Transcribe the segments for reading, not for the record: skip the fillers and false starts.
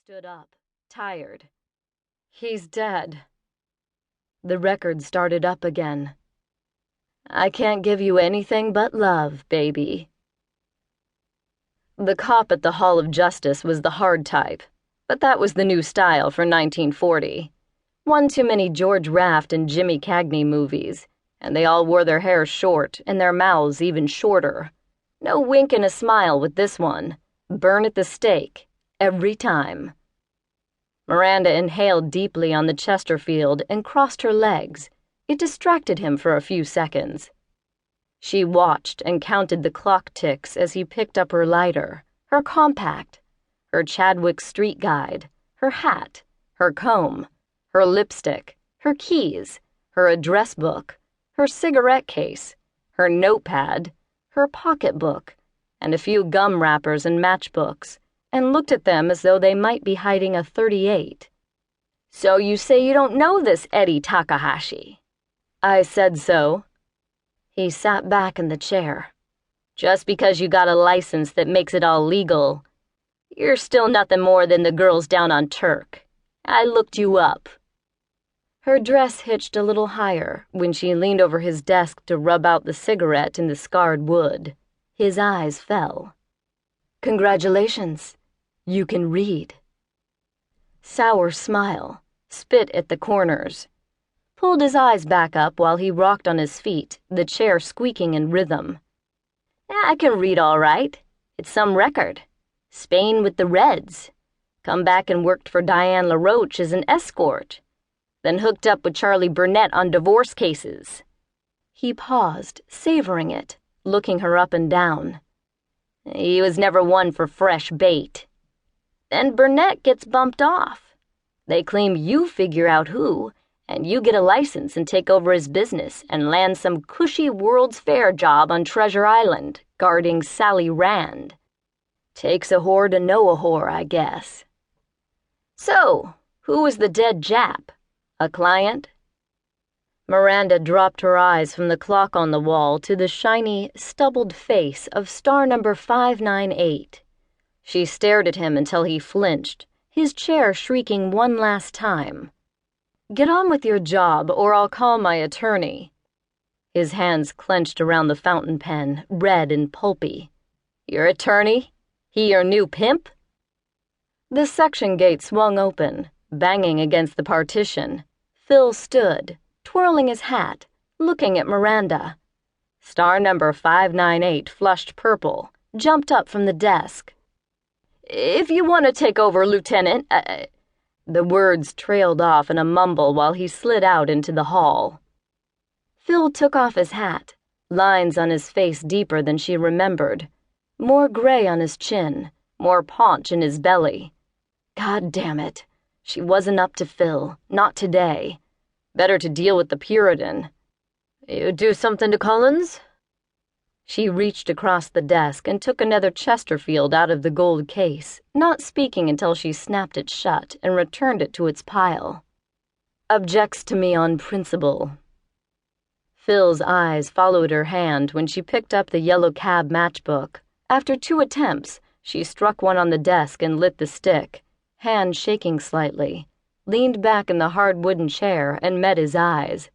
stood up, tired. "He's dead." The record started up again. "I can't give you anything but love, baby." The cop at the Hall of Justice was the hard type, but that was the new style for 1940. One too many George Raft and Jimmy Cagney movies, and they all wore their hair short and their mouths even shorter. No wink and a smile with this one. Burn at the stake, every time. Miranda inhaled deeply on the Chesterfield and crossed her legs. It distracted him for a few seconds. She watched and counted the clock ticks as he picked up her lighter, her compact, her Chadwick Street Guide, her hat, her comb, her lipstick, her keys, her address book, her cigarette case, her notepad, her pocketbook, and a few gum wrappers and matchbooks, and looked at them as though they might be hiding a .38. "So you say you don't know this Eddie Takahashi?" "I said so." He sat back in the chair. "Just because you got a license that makes it all legal, you're still nothing more than the girls down on Turk. I looked you up." Her dress hitched a little higher when she leaned over his desk to rub out the cigarette in the scarred wood. His eyes fell. "Congratulations. You can read." Sour smile, spit at the corners. Pulled his eyes back up while he rocked on his feet, the chair squeaking in rhythm. "I can read all right. It's some record. Spain with the Reds. Come back and worked for Diane LaRoche as an escort. Then hooked up with Charlie Burnett on divorce cases." He paused, savoring it, looking her up and down. "He was never one for fresh bait. Then Burnett gets bumped off. They claim you figure out who, and you get a license and take over his business and land some cushy World's Fair job on Treasure Island, guarding Sally Rand. Takes a whore to know a whore, I guess." "So, who was the dead Jap? A client?" Miranda dropped her eyes from the clock on the wall to the shiny, stubbled face of star number 598. She stared at him until he flinched, his chair shrieking one last time. "Get on with your job, or I'll call my attorney." His hands clenched around the fountain pen, red and pulpy. "Your attorney? He your new pimp?" The section gate swung open, banging against the partition. Phil stood, twirling his hat, looking at Miranda. Star number 598 flushed purple, jumped up from the desk. "If you want to take over, Lieutenant," The words trailed off in a mumble while he slid out into the hall. Phil took off his hat, lines on his face deeper than she remembered, more gray on his chin, more paunch in his belly. God damn it. She wasn't up to Phil, not today. Better to deal with the Puritan. "You do something to Collins?" She reached across the desk and took another Chesterfield out of the gold case, not speaking until she snapped it shut and returned it to its pile. "Objects to me on principle." Phil's eyes followed her hand when she picked up the yellow cab matchbook. After 2 attempts, she struck one on the desk and lit the stick, hand shaking slightly, leaned back in the hard wooden chair and met his eyes.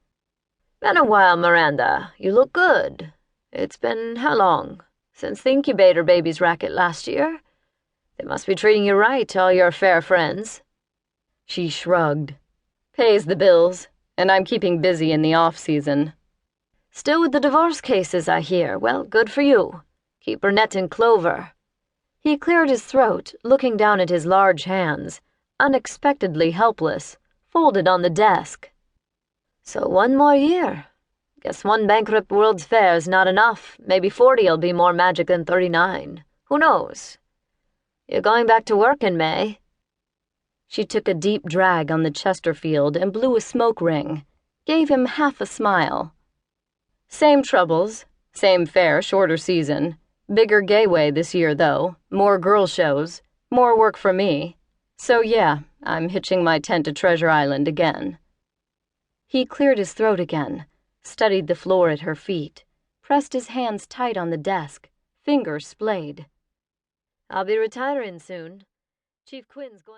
"Been a while, Miranda. You look good. It's been how long? Since the incubator babies racket last year? They must be treating you right, all your fair friends." She shrugged. "Pays the bills, and I'm keeping busy in the off-season." "Still with the divorce cases, I hear. Well, good for you. Keep Burnett in clover." He cleared his throat, looking down at his large hands, unexpectedly helpless, folded on the desk. "So 1 more year. Guess 1 bankrupt World's Fair's not enough. Maybe 40'll be more magic than 39. Who knows? You're going back to work in May." She took a deep drag on the Chesterfield and blew a smoke ring, gave him half a smile. "Same troubles, same fair, shorter season. Bigger gayway this year, though. More girl shows. More work for me. So yeah, I'm hitching my tent to Treasure Island again." He cleared his throat again, studied the floor at her feet, pressed his hands tight on the desk, fingers splayed. "I'll be retiring soon. Chief Quinn's going